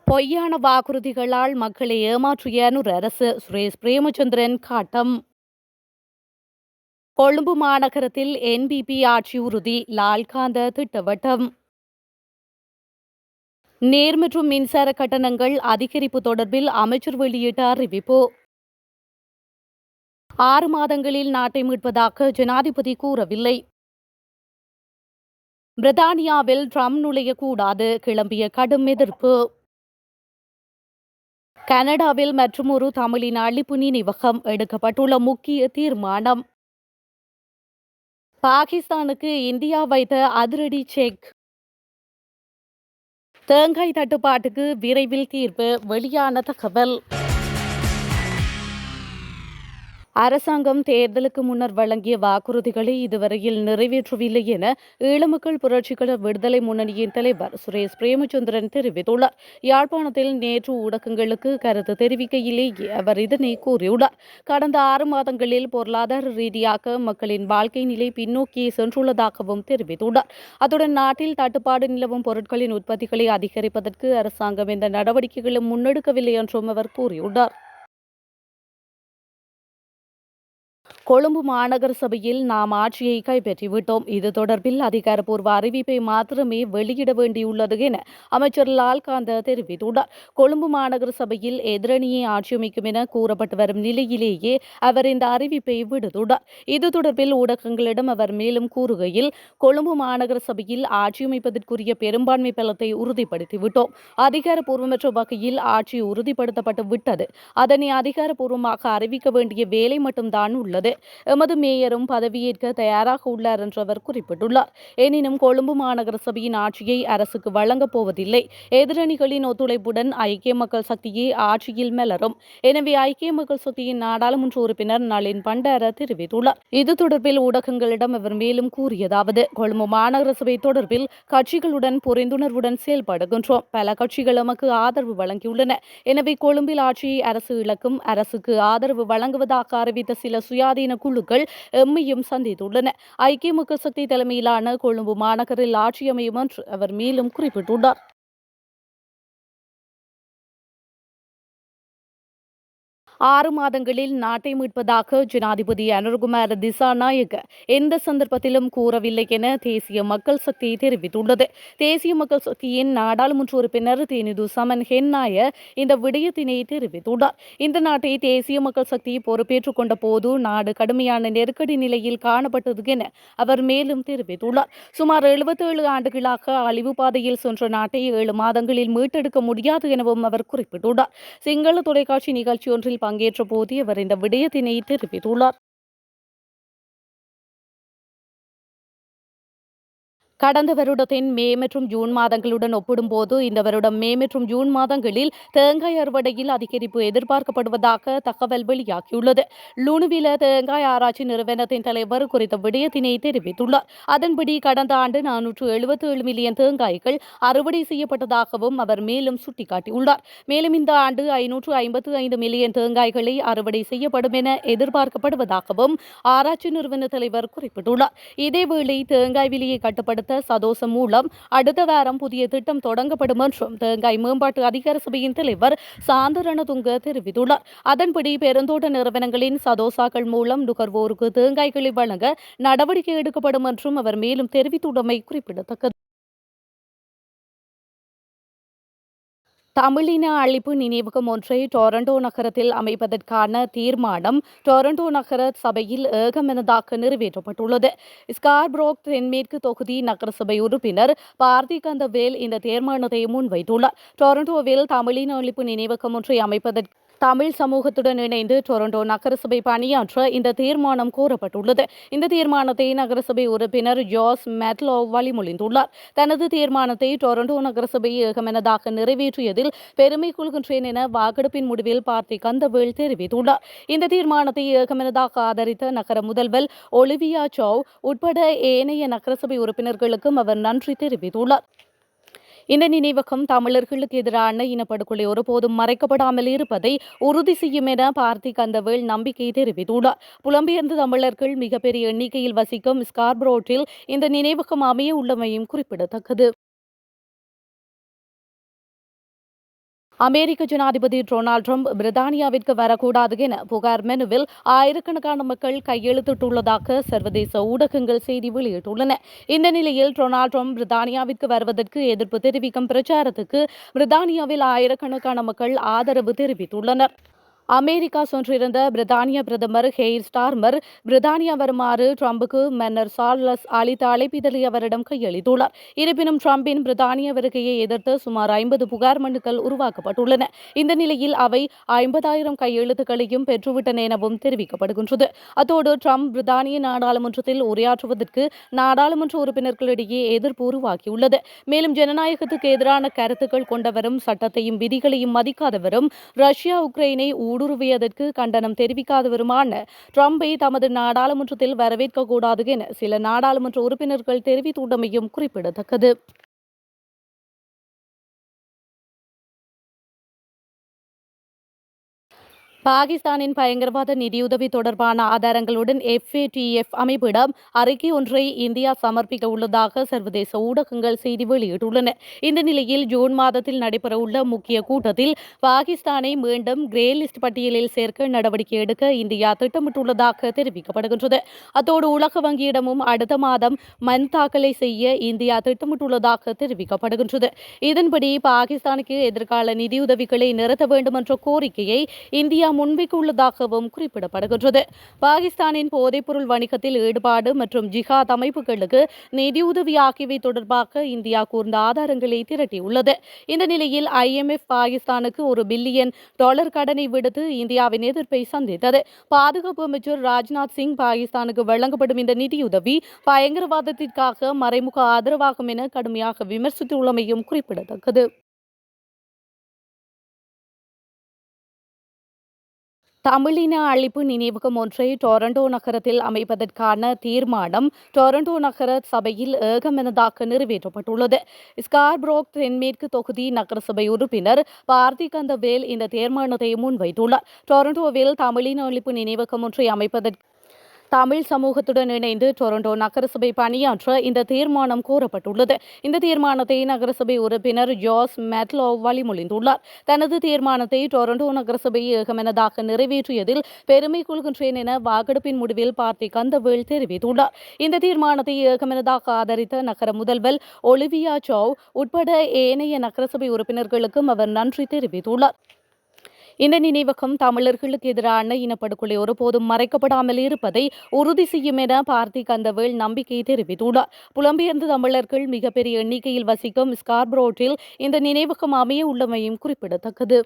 பொய்யான வாக்குறுதிகளால் மக்களை ஏமாற்றிய அரசு சுரேஷ் பிரேமச்சந்திரன் காட்டம். கொழும்பு மாநகரத்தில் என்பிபி ஆட்சி உறுதி, லால்காந்த திட்டவட்டம். நேர் மற்றும் மின்சார கட்டணங்கள் அதிகரிப்பு தொடர்பில் அமைச்சர் வெளியிட்ட அறிவிப்பு. 6 மாதங்களில் நாட்டை மீட்பதாக ஜனாதிபதி கூறவில்லை. பிரித்தானியாவில் ட்ரம்ப் நுழையக்கூடாது, கிளம்பிய கடும் எதிர்ப்பு. கனடாவில் மற்றுமொரு தமிழின் அழிப்பு நினைவகம், எடுக்கப்பட்டுள்ள முக்கிய தீர்மானம். பாகிஸ்தானுக்கு இந்தியா வைத்த அதிரடி செக். தேங்காய் தட்டுப்பாட்டுக்கு விரைவில் தீர்வு, வெளியான தகவல். அரசாங்கம் தேர்தலுக்கு முன்னர் வழங்கிய வாக்குறுதிகளை இதுவரையில் நிறைவேற்றவில்லை என ஈழமக்கள் புரட்சிகர விடுதலை முன்னணியின் தலைவர் சுரேஷ் பிரேமச்சந்திரன் தெரிவித்துள்ளார். யாழ்ப்பாணத்தில் நேற்று ஊடகங்களுக்கு கருத்து தெரிவிக்கையிலேயே அவர் இதனை கூறியுள்ளார். கடந்த 6 மாதங்களில் பொருளாதார ரீதியாக மக்களின் வாழ்க்கை நிலை பின்னோக்கி சென்றுள்ளதாகவும் தெரிவித்துள்ளார். அத்துடன் நாட்டில் தட்டுப்பாடு நிலவும் பொருட்களின் உற்பத்திகளை அதிகரிப்பதற்கு அரசாங்கம் எந்த நடவடிக்கைகளும் முன்னெடுக்கவில்லை என்றும் அவர் கூறியுள்ளார். கொழும்பு மாநகர சபையில் நாம் ஆட்சியை கைப்பற்றிவிட்டோம். இது தொடர்பில் அதிகாரப்பூர்வ அறிவிப்பை மாத்திரமே வெளியிட வேண்டியுள்ளது என அமைச்சர் லால்காந்த தெரிவித்துள்ளார். கொழும்பு மாநகர சபையில் எதிரணியை ஆட்சியமைக்கும் என கூறப்பட்டு வரும் நிலையிலேயே அவர் இந்த அறிவிப்பை விடுத்துள்ளார். இது தொடர்பில் ஊடகங்களிடம் அவர் மேலும் கூறுகையில், கொழும்பு மாநகர சபையில் ஆட்சியமைப்பதற்குரிய பெரும்பான்மை பலத்தை உறுதிப்படுத்திவிட்டோம். அதிகாரப்பூர்வமற்ற வகையில் ஆட்சி உறுதிப்படுத்தப்பட்டு விட்டது. அதனை அதிகாரப்பூர்வமாக அறிவிக்க வேண்டிய வேலை மட்டும்தான் உள்ளது. எமது மேயரும் பதவியேற்க தயாராக உள்ளார் என்று அவர் குறிப்பிட்டுள்ளார். எனினும் கொழும்பு மாநகர சபையின் ஆட்சியை அரசுக்கு வழங்கப் போவதில்லை. எதிரணிகளின் ஒத்துழைப்புடன் ஐக்கிய மக்கள் சக்தியே ஆட்சியில் மலரும். எனவே ஐக்கிய மக்கள் சக்தியின் நாடாளுமன்ற உறுப்பினர் நளின் பண்டார தெரிவித்துள்ளார். இது தொடர்பில் ஊடகங்களிடம் அவர் மேலும் கூறியதாவது: கொழும்பு மாநகர சபை தொடர்பில் கட்சிகளுடன் புரிந்துணர்வுடன் செயல்படுகின்றோம். பல கட்சிகள் எமக்கு ஆதரவு வழங்கியுள்ளன. எனவே கொழும்பில் ஆட்சியை அரசு இழக்கும். அரசுக்கு ஆதரவு வழங்குவதாக அறிவித்த சில சுயாதீன குழுக்கள் எம்மையும் சந்தித்துள்ளன. ஐக்கிய மக்கள் சக்தி தலைமையிலான கொழும்பு மாநகரில் ஆட்சி அமையும் என்று அவர் மேலும் குறிப்பிட்டுள்ளார். 6 மாதங்களில் நாட்டை மீட்பதாக ஜனாதிபதி அனுரகுமார திசாநாயக்க எந்த சந்தர்ப்பத்திலும் கூறவில்லை என தேசிய மக்கள் சக்தி தெரிவித்துள்ளது. தேசிய மக்கள் சக்தியின் நாடாளுமன்ற உறுப்பினர் தேனிது சமன் ஹென்னாய இந்த விடயத்தினை தெரிவித்துள்ளார். இந்த நாட்டை தேசிய மக்கள் சக்தி பொறுப்பேற்றுக் கொண்ட போது நாடு கடுமையான நெருக்கடி நிலையில் காணப்பட்டது என அவர் மேலும் தெரிவித்துள்ளார். சுமார் 77 ஆண்டுகளாக அழிவு பாதையில் சென்ற நாட்டை 7 மாதங்களில் மீட்டெடுக்க முடியாது எனவும் அவர் குறிப்பிட்டுள்ளார். சிங்கள தொலைக்காட்சி நிகழ்ச்சி ஒன்றில் பங்கேற்ற போது அவர் இந்த விடயத்தினை தெரிவித்துள்ளார். கடந்த வருடத்தின் மே மற்றும் ஜூன் மாதங்களுடன் ஒப்பிடும்போது இந்த வருடம் மே மற்றும் ஜூன் மாதங்களில் தேங்காய் அறுவடையில் அதிகரிப்பு எதிர்பார்க்கப்படுவதாக தகவல் வெளியாகியுள்ளது. லுணுவில தேங்காய் ஆராய்ச்சி நிறுவனத்தின் தலைவர் குறித்த விடயத்தினை தெரிவித்துள்ளார். அதன்படி கடந்த ஆண்டு 477 மில்லியன் தேங்காய்கள் அறுவடை செய்யப்பட்டதாகவும் அவர் மேலும் சுட்டிக்காட்டியுள்ளார். மேலும் இந்த ஆண்டு 555 மில்லியன் தேங்காய்களை அறுவடை செய்யப்படும் என எதிர்பார்க்கப்படுவதாகவும் ஆராய்ச்சி நிறுவன தலைவர் குறிப்பிட்டுள்ளார். இதேவேளை தேங்காய் விலையை கட்டுப்படுத்த சதோசம் மூலம் அடுத்த வாரம் புதிய திட்டம் தொடங்கப்படும் என்றும் தேங்காய் மேம்பாட்டு அதிகார சபையின் தலைவர் சாந்த ரணதுங்க தெரிவித்துள்ளார். அதன்படி பெருந்தோட்ட நிறுவனங்களின் சதோசாக்கள் மூலம் நுகர்வோருக்கு தேங்காய்களை வழங்க நடவடிக்கை எடுக்கப்படும் என்றும் அவர் மேலும் தெரிவித்துள்ளமை குறிப்பிடத்தக்கது. தமிழின அழிப்பு நினைவகம் ஒன்றை டொரண்டோ நகரத்தில் அமைப்பதற்கான தீர்மானம் டொரண்டோ நகர சபையில் ஏகமனதாக நிறைவேற்றப்பட்டுள்ளது. ஸ்கார்பரோக் தென்மேற்கு தொகுதி நகரசபை உறுப்பினர் பார்த்திகந்தவேல் இந்த தீர்மானத்தை முன்வைத்துள்ளார். டொரண்டோவில் தமிழின அழிப்பு நினைவகம் ஒன்றை அமைப்பதற்கு தமிழ் சமூகத்துடன் இணைந்து டொரண்டோ நகரசபை பணியாற்ற இந்த தீர்மானம் கோரப்பட்டுள்ளது. இந்த தீர்மானத்தை நகரசபை உறுப்பினர் ஜாஸ் மேட்லோ வழிமொழிந்துள்ளார். தனது தீர்மானத்தை டொரண்டோ நகரசபை ஏகமனதாக நிறைவேற்றியதில் பெருமை கொள்கின்றேன் என வாக்கெடுப்பின் முடிவில் பார்த்திகந்தவேல் தெரிவித்துள்ளார். இந்த தீர்மானத்தை ஏகமனதாக ஆதரித்த நகர முதல்வர் ஒலிவியா சௌ உட்பட ஏனைய நகரசபை உறுப்பினர்களுக்கும் அவர் நன்றி தெரிவித்துள்ளார். இந்த நினைவகம் தமிழர்களுக்கு எதிரான இனப்படுகொலை ஒருபோதும் மறைக்கப்படாமல் இருப்பதை உறுதி செய்யும் என பார்த்திகந்தவேல் நம்பிக்கை தெரிவித்துள்ளார். புலம்பெயர்ந்த தமிழர்கள் மிகப்பெரிய எண்ணிக்கையில் வசிக்கும் ஸ்கார்பரோட்டில் இந்த நினைவகம் அமைய உள்ளமையும் குறிப்பிடத்தக்கது. அமெரிக்க ஜனாதிபதி டொனால்ட் ட்ரம்ப் பிரித்தானியாவிற்கு வரக்கூடாது என புகார் மனுவில் ஆயிரக்கணக்கான மக்கள் கையெழுத்திட்டுள்ளதாக சர்வதேச ஊடகங்கள் செய்தி வெளியிட்டுள்ளன. இந்த நிலையில் டொனால்ட் ட்ரம்ப் பிரித்தானியாவிற்கு வருவதற்கு எதிர்ப்பு தெரிவிக்கும் பிரச்சாரத்துக்கு பிரித்தானியாவில் ஆயிரக்கணக்கான மக்கள் ஆதரவு தெரிவித்துள்ளனர். அமெரிக்கா சென்றிருந்த பிரித்தானிய பிரதமர் கெய்ர் ஸ்டார்மர் பிரித்தானியா வருமாறு ட்ரம்புக்கு மன்னர் சார்லஸ் அளித்த அழைப்பிதழை அவரிடம் கையளித்துள்ளார். இருப்பினும் ட்ரம்பின் பிரித்தானிய வருகையை எதிர்த்து சுமார் 50 புகார் மனுக்கள் உருவாக்கப்பட்டுள்ளன. இந்த நிலையில் அவை 50,000 கையெழுத்துக்களையும் பெற்றுவிட்டன எனவும் தெரிவிக்கப்படுகின்றது. அத்தோடு ட்ரம்ப் பிரித்தானிய நாடாளுமன்றத்தில் உரையாற்றுவதற்கு நாடாளுமன்ற உறுப்பினர்களிடையே எதிர்ப்பு உருவாகியுள்ளது. மேலும் ஜனநாயகத்துக்கு எதிரான கருத்துக்கள் கொண்டவரும் சட்டத்தையும் விதிகளையும் மதிக்காதவரும் ரஷ்யா உக்ரைனை ஊடுருவியதற்கு கண்டனம் தெரிவிக்காதவருமான ட்ரம்பை தமது நாடாளுமன்றத்தில் வரவேற்கக்கூடாது என சில நாடாளுமன்ற உறுப்பினர்கள் தெரிவித்துள்ளமையும் குறிப்பிடத்தக்கது. பாகிஸ்தானின் பயங்கரவாத நிதியுதவி தொடர்பான ஆதாரங்களுடன் FATF அமைப்பிடம் அறிக்கை ஒன்றை இந்தியா சமர்ப்பிக்க உள்ளதாக சர்வதேச ஊடகங்கள் செய்தி வெளியிட்டுள்ளன. இந்த நிலையில் ஜூன் மாதத்தில் நடைபெறவுள்ள முக்கிய கூட்டத்தில் பாகிஸ்தானை மீண்டும் கிரே லிஸ்ட் பட்டியலில் சேர்க்க நடவடிக்கை எடுக்க இந்தியா திட்டமிட்டுள்ளதாக தெரிவிக்கப்படுகின்றது. அத்தோடு உலக வங்கியிடமும் அடுத்த மாதம் மனு தாக்கலை செய்ய இந்தியா திட்டமிட்டுள்ளதாக தெரிவிக்கப்படுகின்றது. இதன்படி பாகிஸ்தானுக்கு எதிர்கால நிதியுதவிகளை நிறுத்த வேண்டும் என்ற கோரிக்கையை இந்தியா முன்வைக்க உள்ளதாகவும் குறிப்பிடப்படுகின்றது. பாகிஸ்தானின் போதைப்பொருள் வணிகத்தில் ஈடுபாடு மற்றும் ஜிஹாத் அமைப்புகளுக்கு நிதியுதவி ஆகியவை தொடர்பாக இந்தியா கூர்ந்த ஆதாரங்களை திரட்டியுள்ளது. இந்த நிலையில் IMF பாகிஸ்தானுக்கு $1 பில்லியன் கடனை விடுத்து இந்தியாவின் எதிர்ப்பை சந்தித்தது. பாதுகாப்பு அமைச்சர் ராஜ்நாத் சிங் பாகிஸ்தானுக்கு வழங்கப்படும் இந்த நிதியுதவி பயங்கரவாதத்திற்காக மறைமுக ஆதரவாகும் என கடுமையாக விமர்சித்துள்ளமையும் குறிப்பிடத்தக்கது. தமிழின அழிப்பு நினைவகம் ஒன்றை டொரண்டோ நகரத்தில் அமைப்பதற்கான தீர்மானம் டொரண்டோ நகர சபையில் ஏகமனதாக நிறைவேற்றப்பட்டுள்ளது. ஸ்கார்பரோக் தென்மேற்கு தொகுதி நகரசபை உறுப்பினர் பார்த்திகந்தவேல் இந்த தீர்மானத்தை முன்வைத்துள்ளார். டொரண்டோவில் தமிழின அழிப்பு நினைவகம் ஒன்றை அமைப்பதற்கு தமிழ் சமூகத்துடன் இணைந்து டொரண்டோ நகரசபை பணியாற்ற இந்த தீர்மானம் கோரப்பட்டுள்ளது. இந்த தீர்மானத்தை நகரசபை உறுப்பினர் ஜாஸ் மேட்லோ வழிமொழிந்துள்ளார். தனது தீர்மானத்தை டொரண்டோ நகரசபை ஏகமனதாக நிறைவேற்றியதில் பெருமை கொள்கின்றேன் என வாக்கெடுப்பின் முடிவில் பார்த்திகந்தவேல் தெரிவித்துள்ளார். இந்த தீர்மானத்தை ஏகமனதாக ஆதரித்த நகர முதல்வர் ஒலிவியா சௌ உட்பட ஏனைய நகரசபை உறுப்பினர்களுக்கும் அவர் நன்றி தெரிவித்துள்ளார். இந்த நினைவகம் தமிழர்களுக்கு எதிரான இனப்படுகொலை ஒருபோதும் மறைக்கப்படாமல் இருப்பதை உறுதி செய்யும் என பார்த்திகந்தவேல் நம்பிக்கை தெரிவித்துள்ளார். புலம்பெயர்ந்த தமிழர்கள் மிகப்பெரிய எண்ணிக்கையில் வசிக்கும் ஸ்கார்பரோட்டில் இந்த நினைவகம் அமைய உள்ளமையும் குறிப்பிடத்தக்கது.